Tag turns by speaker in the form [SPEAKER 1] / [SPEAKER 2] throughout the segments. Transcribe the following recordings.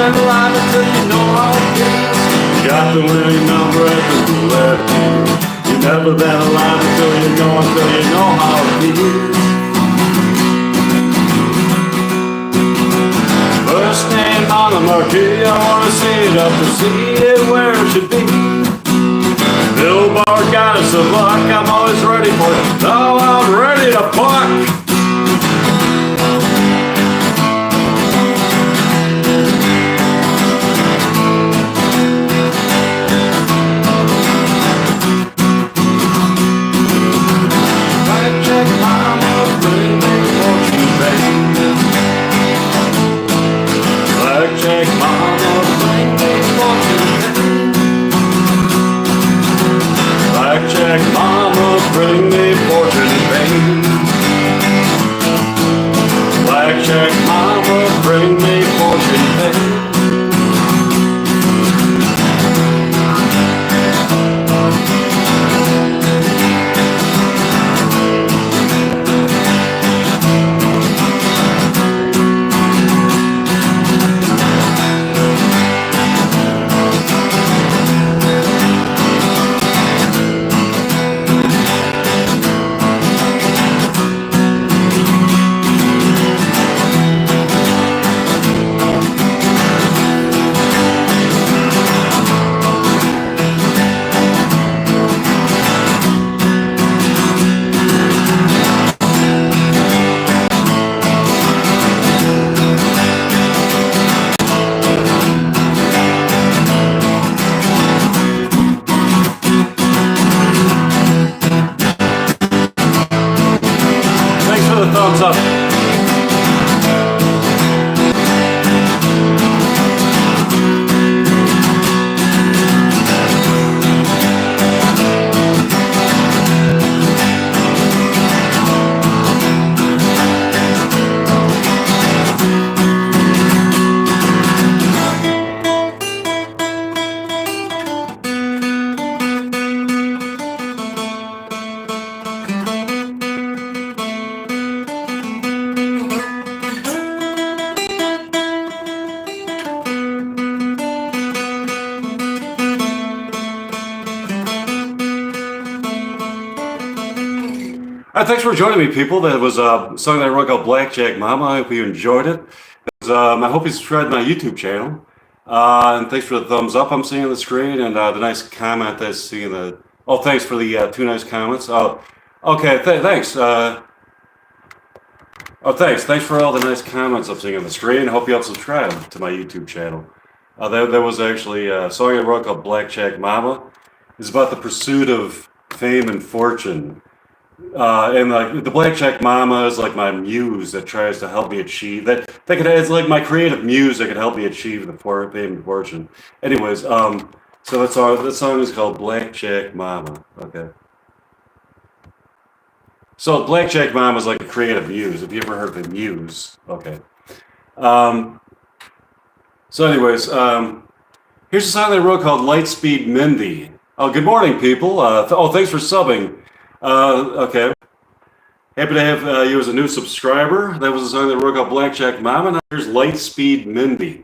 [SPEAKER 1] been alive until you know how it feels. You got the winning number at the roulette wheel. You've never been alive until you know how it feels. First name on the marquee, I wanna see it up to see it where it should be. Billboard got us a buck, I'm always ready for it. Now I'm ready to puck. Blackjack mama, bring me fortune. Blackjack mama, bring me fortune and fame. Blackjack mama, bring me fortune and fame. Thumbs up. Thanks for joining me, people. That was a song that I wrote called Blackjack Mama. I hope you enjoyed it. I hope you subscribe to my YouTube channel. And thanks for the thumbs up I'm seeing on the screen, and the nice comment that's seeing the... Oh, thanks for the two nice comments. Oh, okay, thanks. Thanks for all the nice comments I'm seeing on the screen. I hope you all subscribe to my YouTube channel. There was actually a song I wrote called Blackjack Mama. It's about the pursuit of fame and fortune. And like the Blackjack Mama is like my muse that tries to help me achieve that. It's like my creative muse that could help me achieve the fame and fortune. Anyways, so that song is called Blackjack Mama. Okay. So Blackjack Mama is like a creative muse. Have you ever heard of the muse? Okay. So anyways, here's a song that I wrote called Lightspeed Mindy. Oh, good morning, people. Thanks for subbing. Okay. Happy to have you as a new subscriber. That was a song that wrote called Blackjack Mama. Now here's Lightspeed Mindy.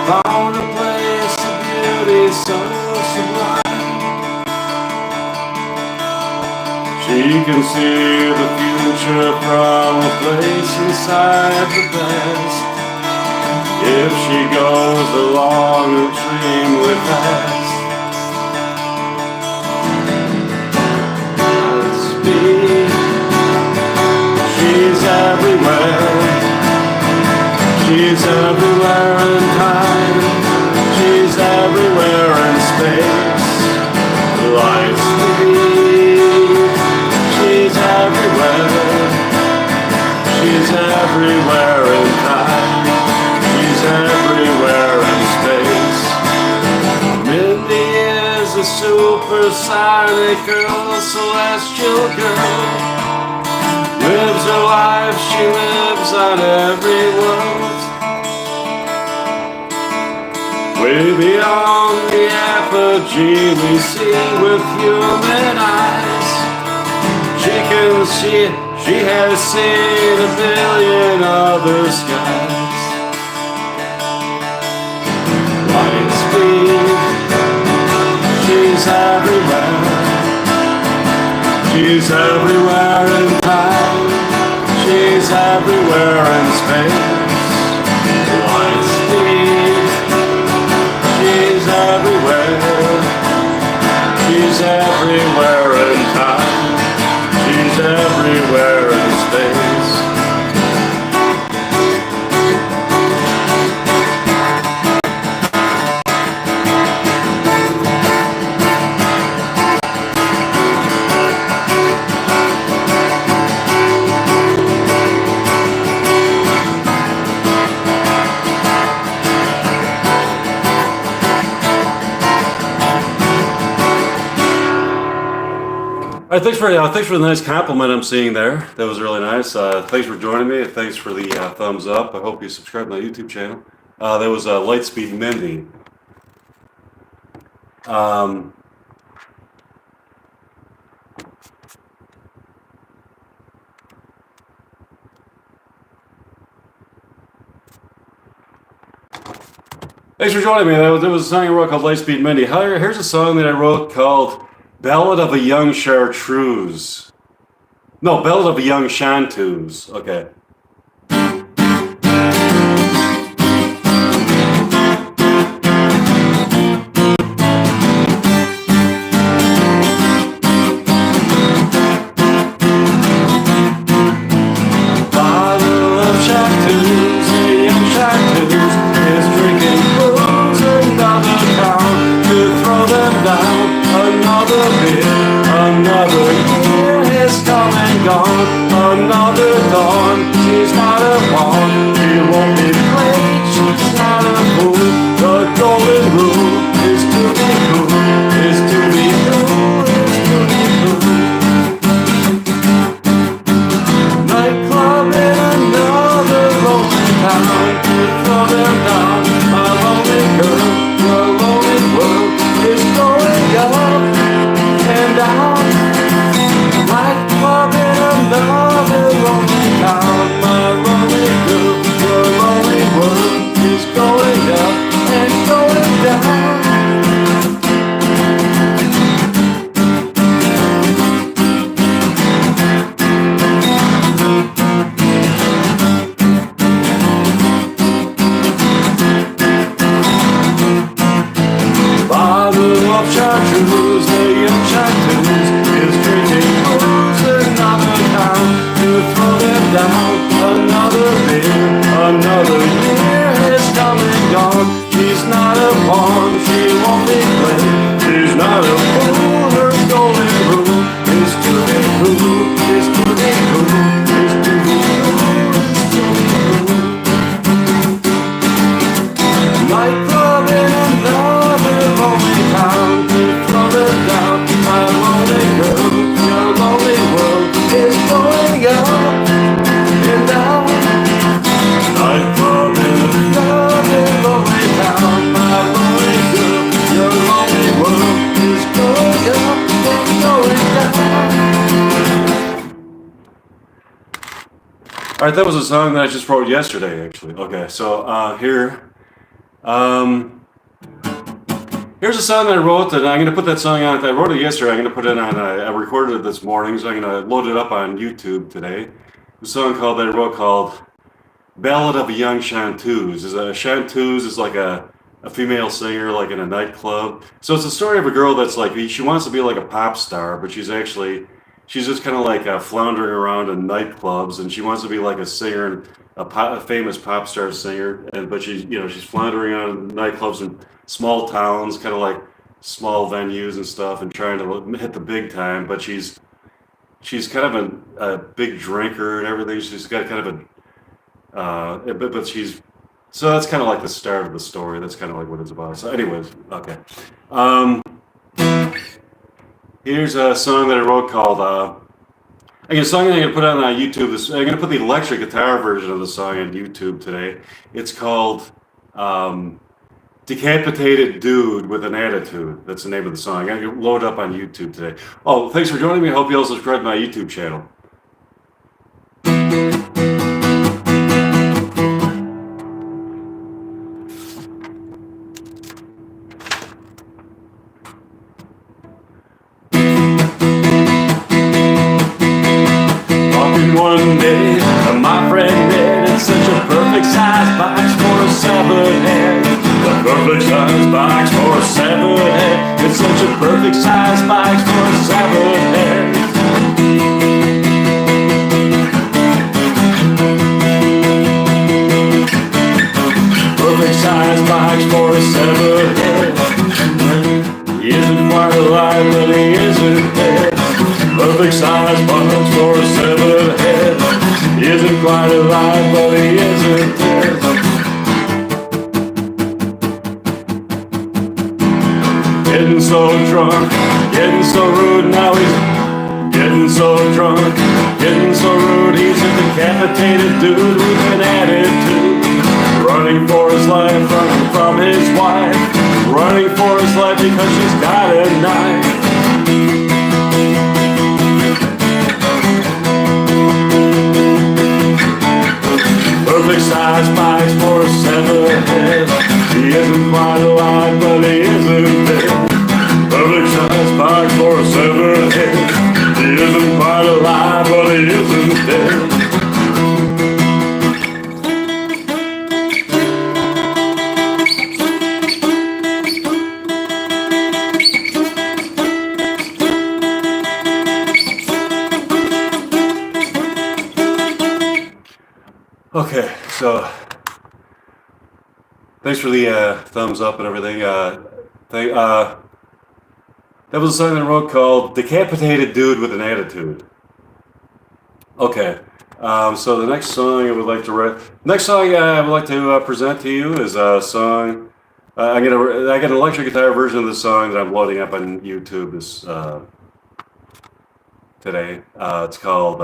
[SPEAKER 1] Found a place of beauty so sublime. She can see the future from a place inside the past. If she goes along extremely fast. Speed, she's everywhere. She's everywhere in time. She's everywhere in space. Lightspeed. She's everywhere. She's everywhere in time. supersonic girl, celestial girl. Lives her life, she lives on every word. Way beyond the apogee we see with human eyes. She can see, she has seen a billion other skies. Light speed, she's everywhere. She's everywhere in time. She's everywhere in space. Light speed, she's everywhere. She's everywhere in time. She's everywhere in space. All right, thanks for the nice compliment I'm seeing there. That was really nice. Thanks for joining me. Thanks for the thumbs up. I hope you subscribe to my YouTube channel. That was Lightspeed Mindy. Thanks for joining me. There was a song I wrote called Lightspeed Mindy. Here's a song that I wrote called Ballad of a Young Chartreuse. No, Ballad of a Young Chanteuse. Okay. Bottle of Chartreuse, a young Chartreuse is drinking booze another town to throw them down. Another beer, another year is come and gone. Another dawn, she's not a pawn. She won't be played, she's not a fool. The golden rule is to be cool, is to be cool, is to be cool. Nightclub in another lonely town to throw them down. My lonely girl, your lonely world is going up and down. Nightclub in another lonely town. My lonely girl, your lonely world is going up and going down. Bottle of Chartreuse, the young Chartreuse is drinking booze another town to throw them down. Another beer, another year is come and gone. She's not a pawn, she won't be played. She's not a fool, her golden rule is to be cool, is to be cool, is to be cool, is to be cool. Nightclub in another lonely town to throw them down. My lonely girl, your lonely world is going up and down. Nightclub in another lonely town. My lonely girl, your lonely world is going up and going down. All right, that was a song that I just wrote yesterday, actually. Okay, so here's a song that I wrote, and I'm going to put that song on. I wrote it yesterday. I'm going to put it on. I recorded it this morning, so I'm going to load it up on YouTube today. The song that I wrote called Ballad of a Young Chanteuse. A chanteuse is like a female singer, like in a nightclub. So it's a story of a girl that's like, she wants to be like a pop star, but she's just kind of like floundering around in nightclubs, and she wants to be like a singer, a famous pop star singer, but she's floundering around in nightclubs in small towns, kind of like small venues and stuff, and trying to hit the big time. But she's kind of a big drinker and everything. She's got kind of but she's, so that's kind of like the start of the story. That's kind of like what it's about. So anyways, okay. Here's a song that I wrote called. A song that I'm gonna put on YouTube. I'm gonna put the electric guitar version of the song on YouTube today. It's called "Decapitated Dude with an Attitude." That's the name of the song. I'm gonna load it up on YouTube today. Oh, thanks for joining me. I hope you all subscribe to my YouTube channel. One day, my friend did. It's such a perfect size box for a 7-head. A perfect size box for a 7-head. It's such a perfect size box for a 7-head. Perfect size box for a 7-head. He isn't quite alive, but he isn't dead. Perfect size box for a 7-head. He isn't quite alive, but he isn't dead. Getting so drunk, getting so rude, now he's getting so drunk, getting so rude. He's a decapitated dude with an attitude. Running for his life, running from his wife. Running for his life because she's got a knife. Perfect size box for a 7-head. He isn't quite alive, but he isn't dead. Perfect size box for a 7-head. He isn't quite alive, but he isn't dead. Okay, so thanks for the thumbs up and everything. That was a song that I wrote called "Decapitated Dude with an Attitude." Okay, so the next song I would like to present to you is a song. I got an electric guitar version of the song that I'm loading up on YouTube today. It's called.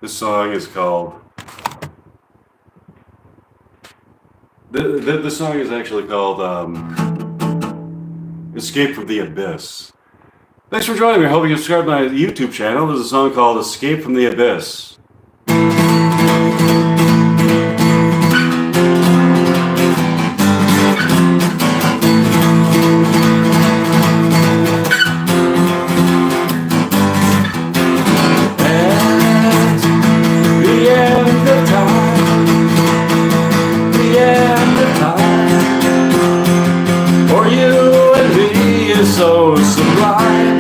[SPEAKER 1] This song is called. The song is actually called "Escape from the Abyss." Thanks for joining me. I hope you subscribe to my YouTube channel. There's a song called "Escape from the Abyss." So sublime.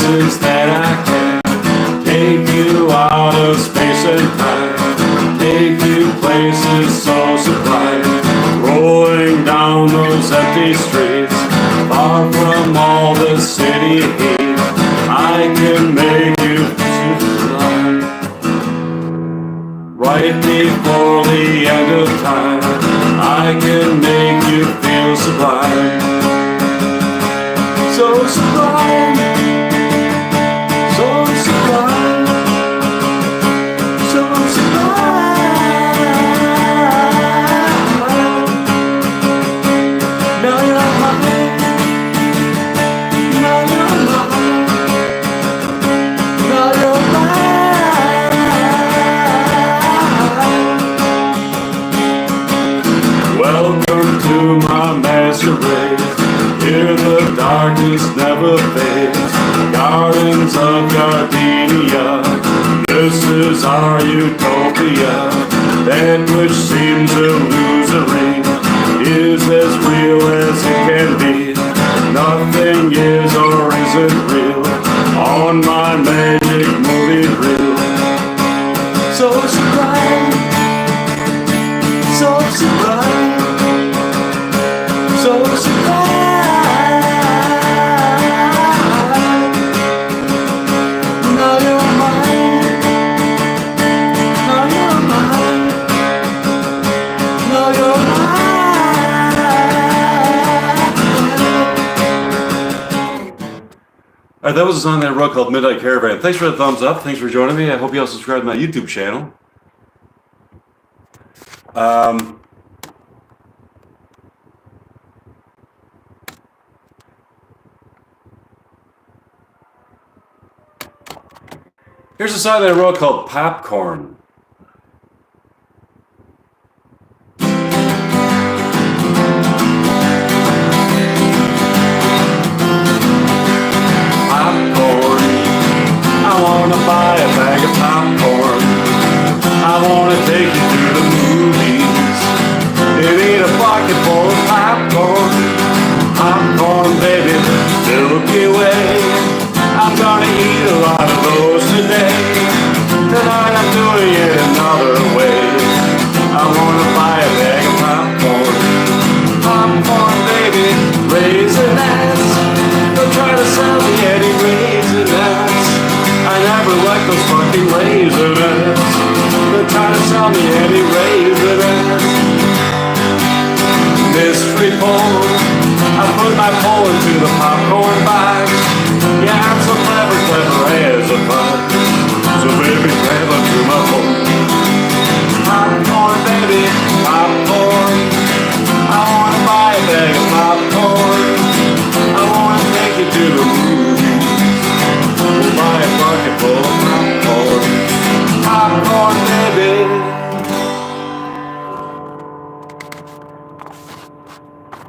[SPEAKER 1] places that I can. Take you out of space and time. Take you places so sublime. Rolling down those empty streets, far from all the city heat. I can make you sublime. Right before the end of time, I can make you feel sublime. So sublime, so sublime, so sublime. Now you're mine, now you're mine, now you're mine. Welcome to my masquerade. Here the darkness never fades. Gardens of gardenia, this is our utopia. That which seems illusory is as real as it can be. Nothing is or isn't real on my magic movie reel. So sublime, so sublime, so sublime. Alright, that was a song that I wrote called Midnight Caravan. Thanks for the thumbs up. Thanks for joining me. I hope you all subscribe to my YouTube channel. Here's a song that I wrote called Popcorn. I wanna buy a bag of popcorn. I wanna take you to the movies and eat a pocket full of popcorn. Popcorn, baby, Milky Way. I'm gonna eat a lot of those today. Tonight I'm doing it another way. I wanna buy a bag of popcorn. Popcorn, baby, Raisinets. Don't try to sell me any Raisinets. I never liked those fucking Raisinets. They're trying to sell me any Raisinets. Mystery pole, I put my pole into the popcorn box. Yeah, I'm so clever, clever as a fox. So baby, grab onto my pole. Popcorn, baby, popcorn. I wanna buy a bag of popcorn. I wanna take you to the movies. We'll buy a bucket full of popcorn. Popcorn, baby.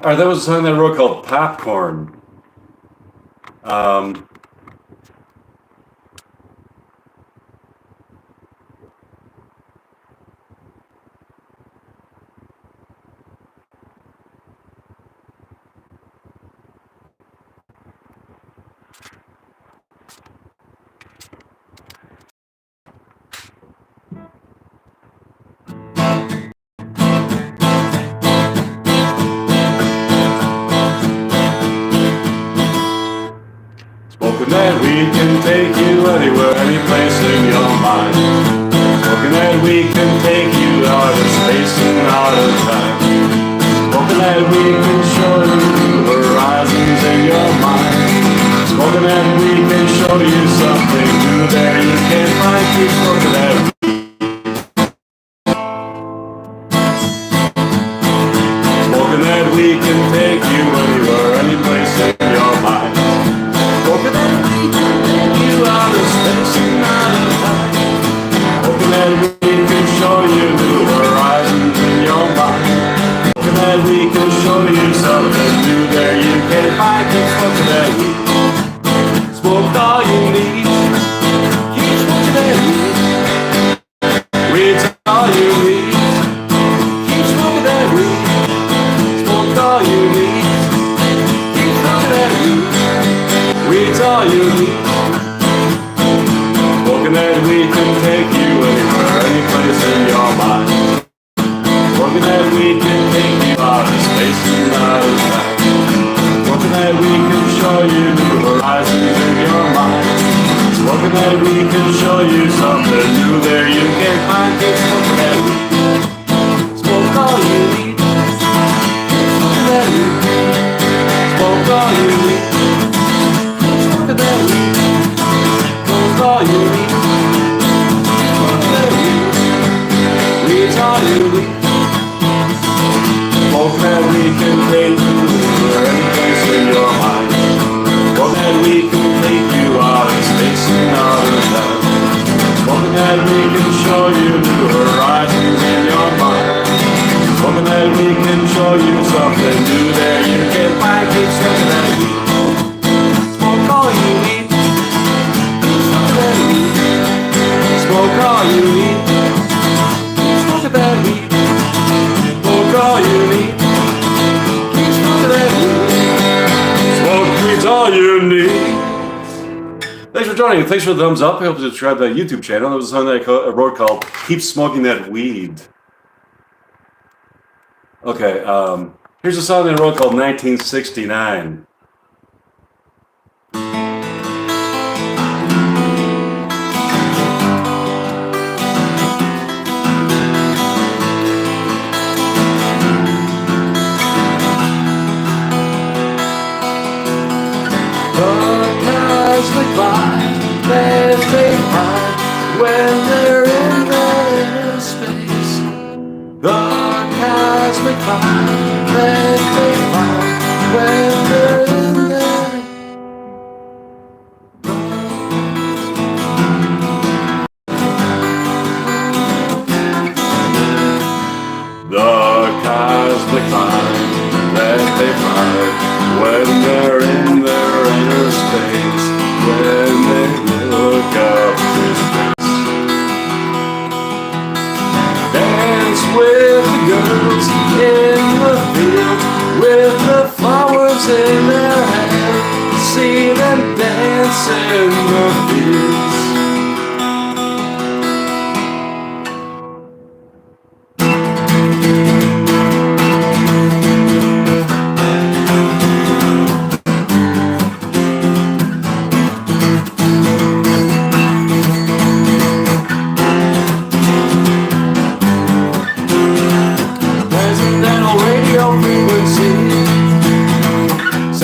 [SPEAKER 1] Alright, that was a song that I wrote called Popcorn. Smoking that weed can take you anywhere, any place in your mind. Smoking that weed can take you out of space and out of time. Smoking that weed can show you new horizons in your mind. Smoking that weed can show you something new that you can't find. Keep smoking that weed. Smoking that weed can take you anywhere, any place in your mind. Smoking that weed can take you out of space and out of time. Smoking that weed can show you new horizons in your mind. Smoking that weed can show you something new there you can't find. Keep smoking that weed. Smoke all you need. Keep smoking that weed. Weed's all you need. Keep smoking that weed. Smoke all you need. Keep smoking that weed. Weed's all you need. that we can show you something new. There you can find it. Smoke that weed. Smoke all you need. Smoke that weed. Smoke all you need. Smoke that weed. Smoke all you need. Smoke that weed. Weed's all you need. Smoke that we can take you anywhere, any place in your mind. Smoke that we can take you out in space and out of time. Smoke that we can show you new horizons in your mind. Smoke that we can show you something new. There you can find, keep smoking that weed. Smoke all you need. Smoke that weed. Smoke all you need. Smoke that weed. Smoke all you need. Keep smoking that weed. Smoke weed's all you need. Thanks for joining. Thanks for the thumbs up. I hope you subscribe to that YouTube channel. There was a song that I wrote called "Keep Smoking That Weed." Okay, here's a song that I wrote called 1969.
[SPEAKER 2] That they find when they're in their inner space. The cosmic fire that they find when they're in their
[SPEAKER 1] The cosmic fire that they find when they're in their inner space. When they look up to space, dance with the girls in the field, with the flowers in their hair. See them dance in the fields.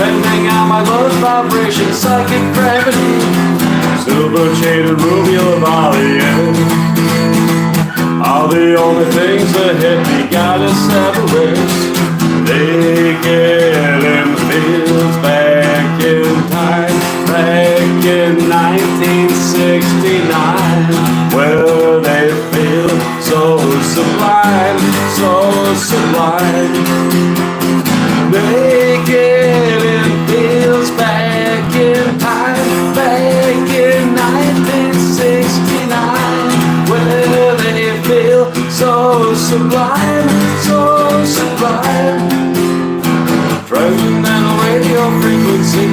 [SPEAKER 2] sending out my lowest vibration, psychic gravity,
[SPEAKER 1] Silver chain and ruby Lavalier are the only things that hit me, gotta separate. Naked in the fields back in time, back in 1969, where they feel so sublime, so sublime. Naked in fields back in time, back in 1969, where they feel so sublime, so sublime. Transcendental radio frequency,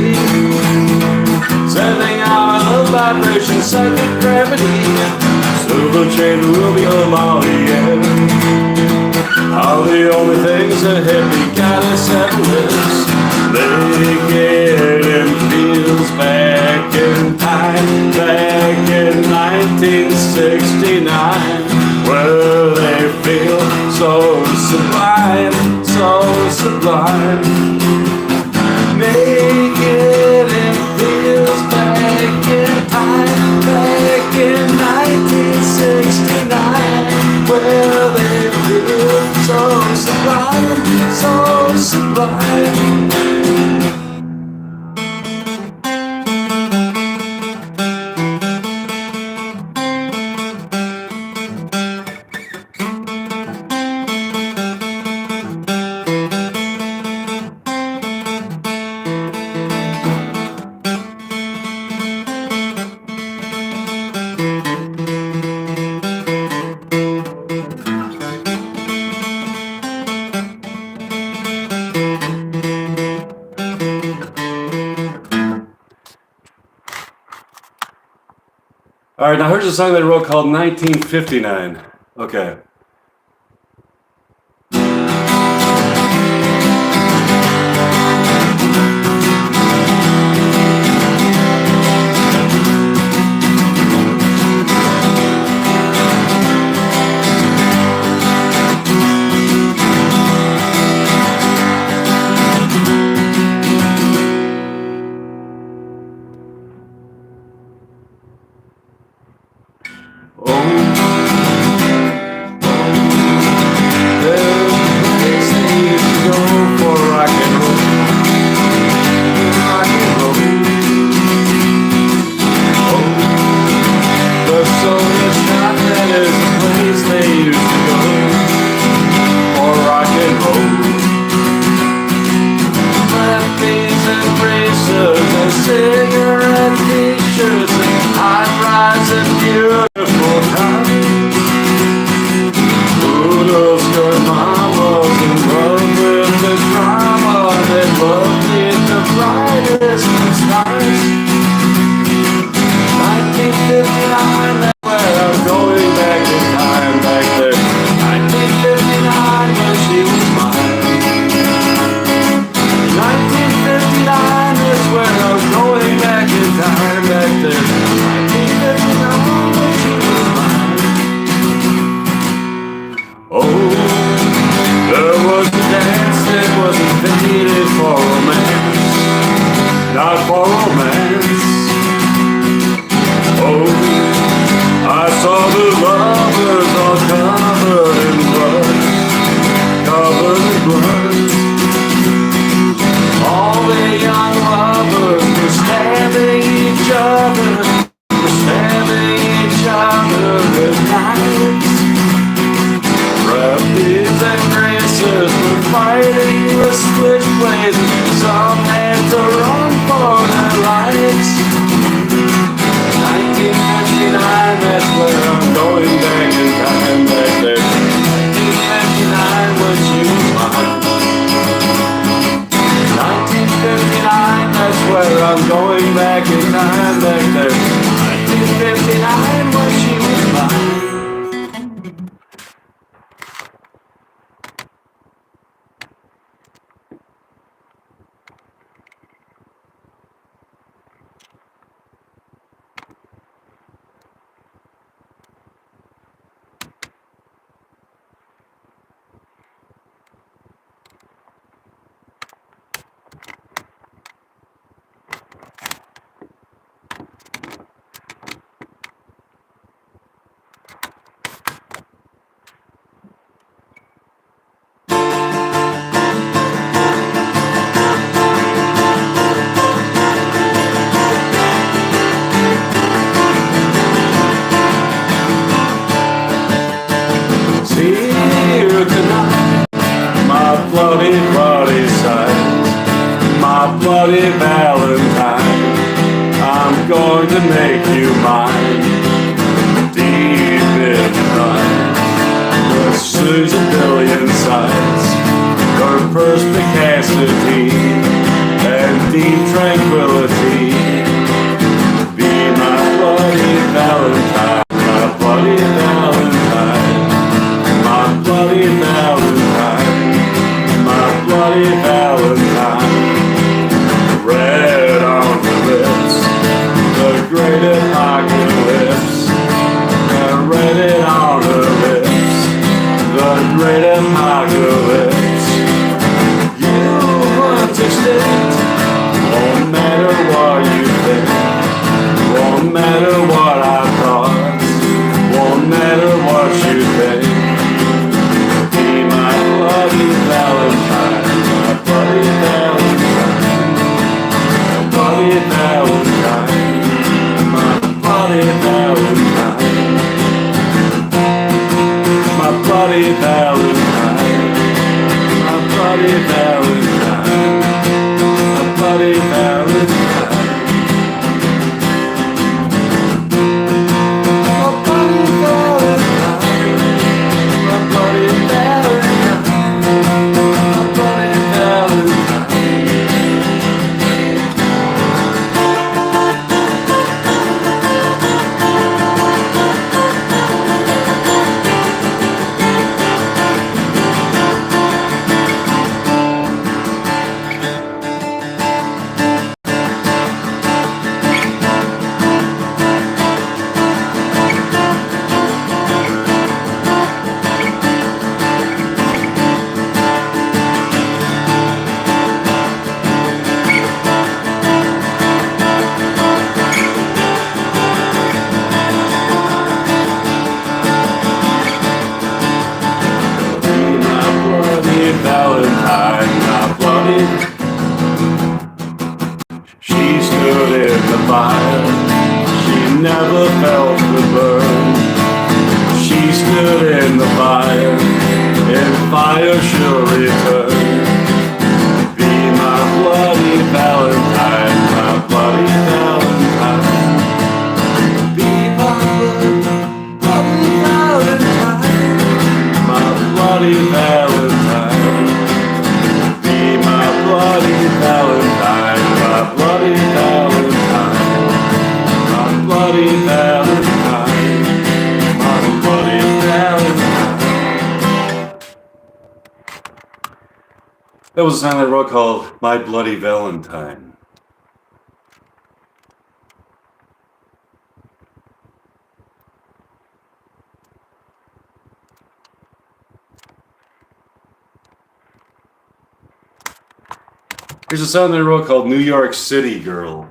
[SPEAKER 1] sending out a low vibration, psychic gravity, silver chain, ruby Lavalier are the only things that hit me, gotta settle this. Naked in fields back in time, back in 1969, where they feel so sublime, so sublime. Naked in fields back in time, back in 1969, where they feel so sublime, so sublime. All right, now here's a song that I wrote called 1959. Okay.
[SPEAKER 2] cigarette pictures and high-rise and beautiful time. Poodle skirt mamas in love with the drama. They loved it the brightest of stars. 1959, that's where I'm going back in time, back there. 1959 when she was mine. 1959 is where I'm going back in time, back there. 1959 when she was mine. Oh, there was a dance that was invented for romance, not for romance. Oh, I saw the lovers all covered in blood, covered in blood. All the young lovers were stabbing each other, were stabbing each other with knives. Rapids and racers were fighting with switchblades. Some had to run for their lives. 1959, that's where I'm going back in time, back there. 1959 when she was mine. 1959, that's where I'm going back in time, back there. 1959 when she was mine. Here tonight, my bloody, bloody side, my bloody Valentine. I'm going to make you mine. Deep in the night, with Susan billion sides, her perspicacity and deep tranquility. Be my bloody Valentine, my bloody Valentine. My bloody Valentine, my bloody Valentine. Red on her lips, the great apocalypse. And red it on her lips, the great apocalypse. You understand, won't matter what you think, won't matter what I thought, won't matter what you think. Bloody Valentine, my bloody Valentine, my bloody Valentine, my bloody Valentine, my bloody Valentine, my bloody Valentine, my bloody Valentine. Valentine, not bloody. She stood in the fire, she never felt the burn. She stood in the fire, in fire she'll return. Be my bloody Valentine, my bloody
[SPEAKER 1] was a song they wrote called My Bloody Valentine. Here's a song they wrote called New York City Girl.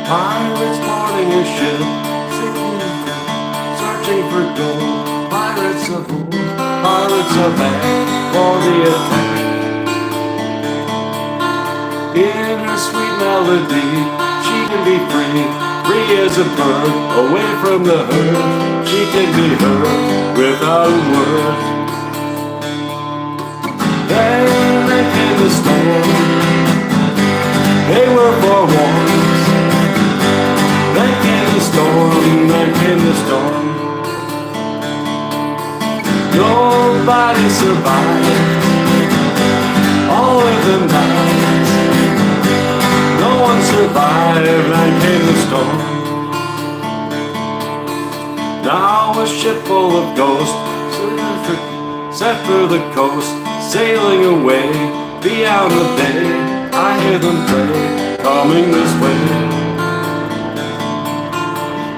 [SPEAKER 2] Pirates boarding a ship, searching for gold. Pirates of old, pirates are back for the attack. In her sweet melody, she can be free, free as a bird, away from the herd. She can be heard without a word. Then came the storm, they were forewarned. Then came the storm, then came the storm. Nobody survived all of the night. No one survived, then came the storm. Now a ship full of ghosts set for the coast, sailing away beyond the bay. I hear them pray, coming this way.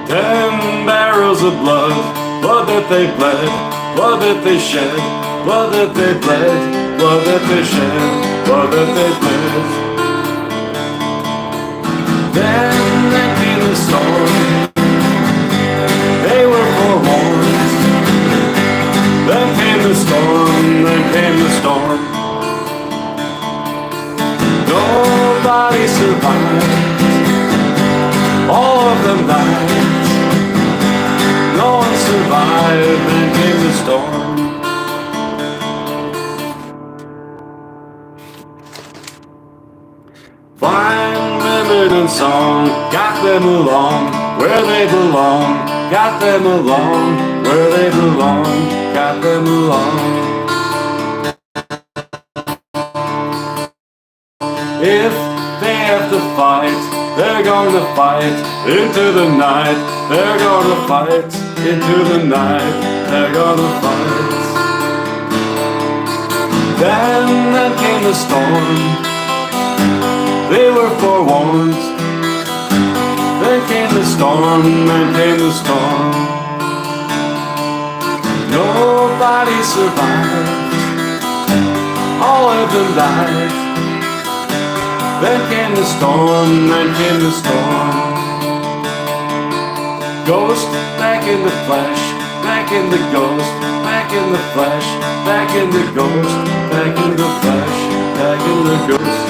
[SPEAKER 2] 10 barrels of blood, blood that they bled, blood that they shed, blood that they bled, blood that they shed, blood that they bled. Then came the storm, they were forewarned. Then came the storm, then came the storm. Nobody survived, all of them died. No one survived, then came the storm. Fine women and song, got them along where they belong. Got them along where they belong. Got them along. If they have to fight, they're gonna fight into the night. They're gonna fight into the night. They're gonna fight. Then came the storm. They were forewarned. Then came the storm. Then came the storm. Nobody survived. All of them died. Then came the storm, then came the storm. Ghost back in the flesh, back in the ghost, back in the flesh, back in the ghost, back in the flesh, back in the ghost.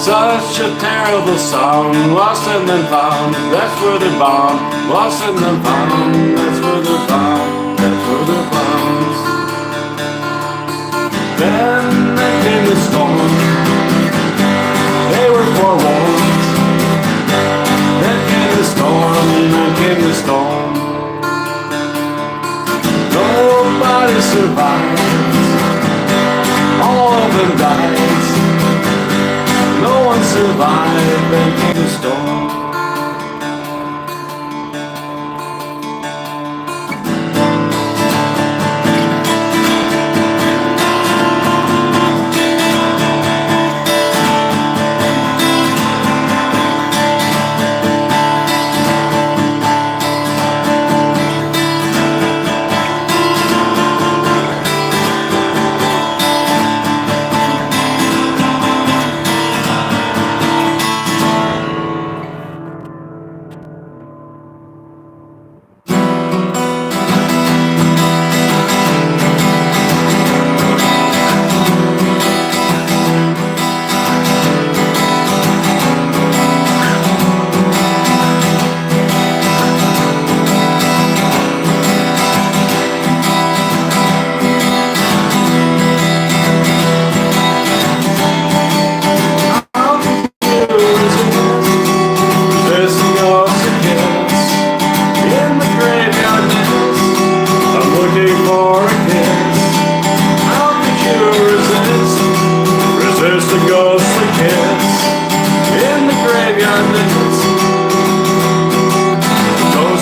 [SPEAKER 2] Such a terrible song, lost and then found, that's where they're bound. Lost and then found, that's where they're bound, that's where they're bound. Then came the storm, they were forewarned. Then came the storm, then came the storm. Nobody survived, all of them died. No one survived, then came the storm.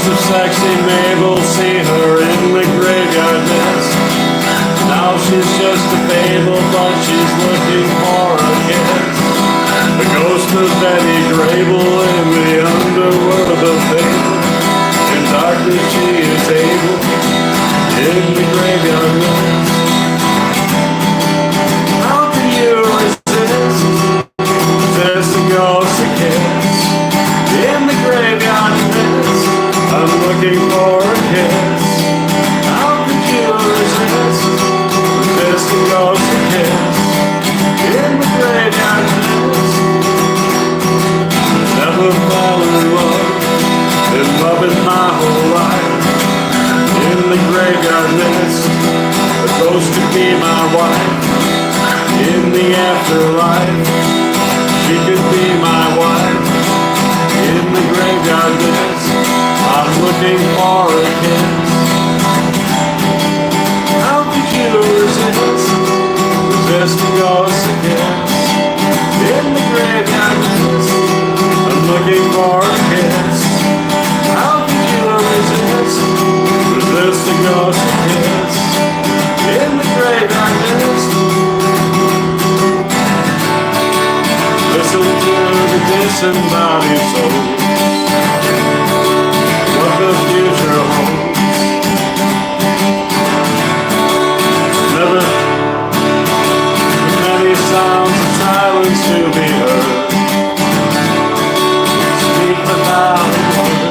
[SPEAKER 2] ghost of sexy Mabel, see her in the graveyard mist. Now she's just a fable, but she's looking for a kiss. The ghost of Betty Grable in the underworld of fable. In darkness she is able, in the graveyard mist. How can you resist a ghost a kiss? In the graveyard mist, I'm looking for a kiss. How could you resist a ghost a kiss? In the graveyard mist, never fell in love, been loving my whole life. In the graveyard mist, a ghost could be my wife. In the afterlife, she could be my wife. In the graveyard mist, I'm looking for a kiss. How could you resist a ghost a kiss? In the graveyard mist, I'm looking for a kiss. How could you resist a ghost a kiss? In the graveyard mist. Listen to the disembodied soul, what the future holds. Never many sounds of silence to be heard. Speak without a word.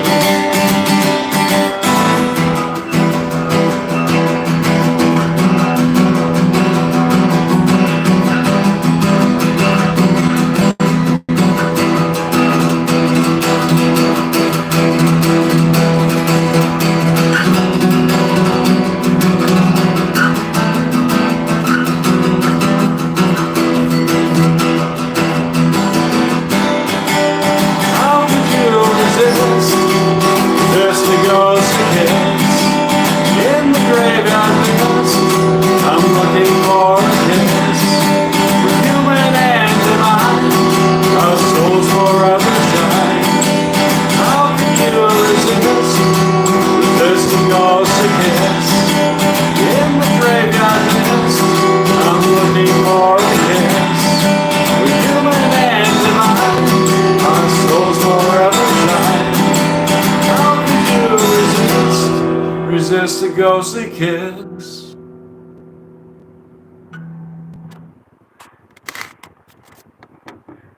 [SPEAKER 2] Resist a ghostly kiss.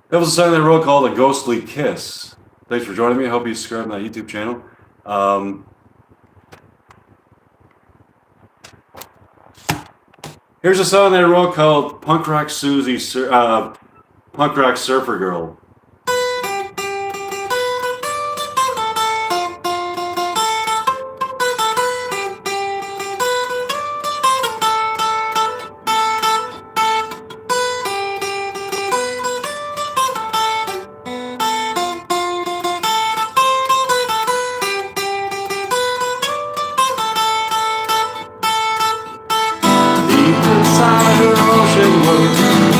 [SPEAKER 1] That was a song they wrote called A Ghostly Kiss. Thanks for joining me. I hope you subscribe to my YouTube channel. Here's a song they wrote called Punk Rock Susie, Punk Rock Surfer Girl.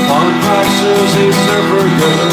[SPEAKER 2] Punk rock Susie, surfer girl,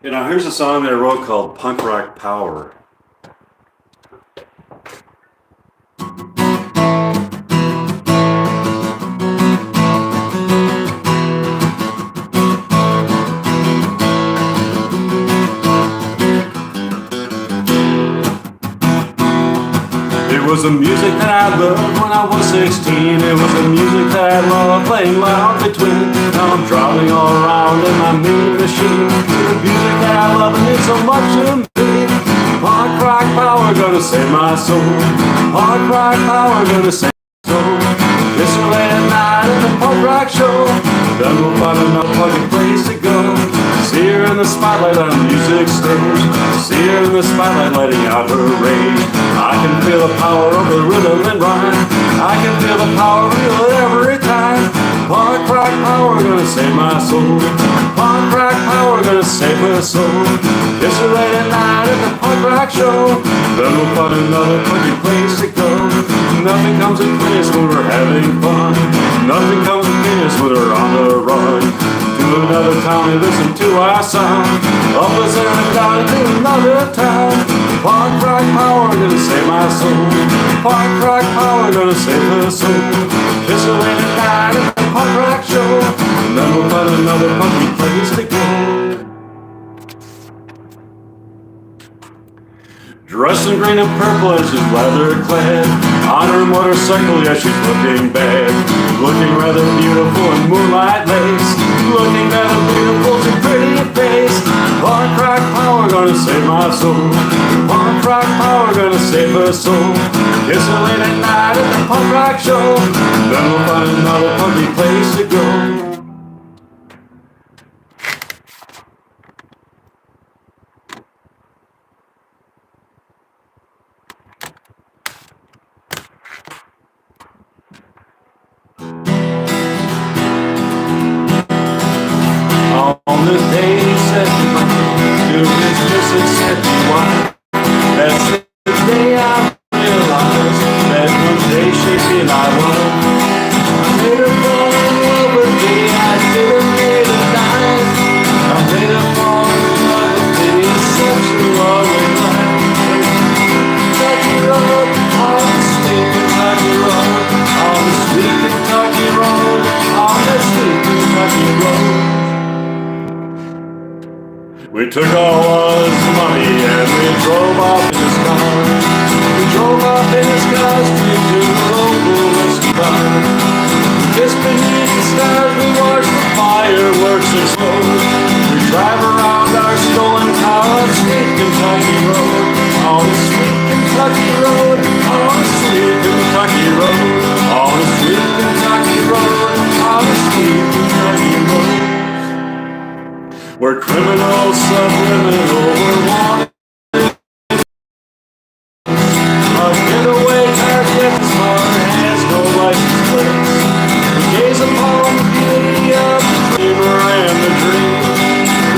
[SPEAKER 1] You know, here's a song that I wrote called Punk Rock Power. It was the music that I loved when I was 16. It was the music that I loved playing loud between. Now I'm driving all around in my mean machine. The music that I love and means so much to me. Punk rock power gonna save my soul. Punk rock power gonna save my soul. It's a late at night at the punk rock show. Then we'll find another fucking place to go. See her in the spotlight on the music stage. See her in the spotlight lighting out her rage. I can feel the power of the rhythm and rhyme. I can feel the power of it every time. Punk rock power gonna save my soul. Punk rock power gonna save her soul. It's a late at night at the punk rock show. Then we'll find another funky place to go. Nothing comes in place when we're having fun. Nothing comes in place when we're on the run. To another town and listen to our sound. Up us and down to another town. Punk rock power gonna save my soul. Punk rock power gonna save her soul. It's a late at night at the punk rock show. Then we'll find another funky place to go. Dressed in green and purple as she's leather clad. On her motorcycle, yeah, she's looking bad. Looking rather beautiful in moonlight lace. Looking rather beautiful, so pretty in face. Punk rock power gonna save my soul. Punk rock power gonna save her soul. It's a late at night at the punk rock show. Then we'll find another funky place to go. On the day he said goodbye to his Mississippi wife, that's the day I realized that one day she'd be my wife. I made her fall in love with me, I didn't need a dime. I made her fall in love with me, it's such a lovely life. Kentucky road, on the sweet Kentucky road, on the sweet Kentucky road, on the sweet Kentucky road. We took all his money and we drove off in his car. We drove off in his car straight to the local whiskey bar. Kissed beneath the stars, we watched the fireworks explode. We drive around our stolen car on sweet Kentucky road. On the sweet Kentucky road, on the sweet Kentucky road, on the sweet Kentucky road, on the sweet Kentucky road. We're criminals, subliminal, we're wanted. A getaway car gets as far has no license plate. We gaze upon the beauty of the steamer and the dream.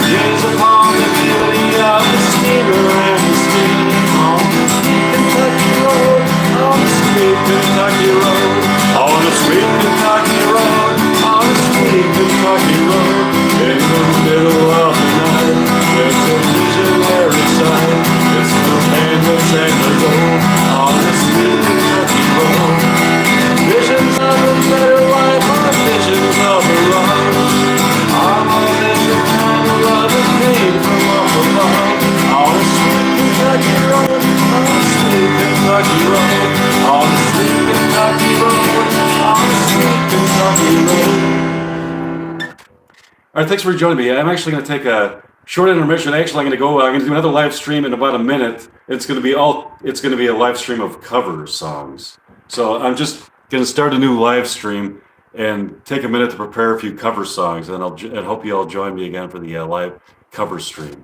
[SPEAKER 1] We gaze upon the beauty of the steamer and the steam. On the sweet Kentucky road, on the sweet Kentucky road, on the sweet Kentucky road, on the sweet Kentucky road. In the middle of the night, it's a visionary sight. It's the bandits and the gold on the sweet Kentucky road. Visions of a better life are visions of a love. Our love is the kind of love that came from up above. On the sweet Kentucky road, on the sweet Kentucky road, on the sweet Kentucky road, on the sweet Kentucky road. All right, thanks for joining me. I'm actually going to take a short intermission. Actually, I'm going to do another live stream in about a minute. It's going to be a live stream of cover songs. So I'm just going to start a new live stream and take a minute to prepare a few cover songs, and I hope you all join me again for the live cover stream.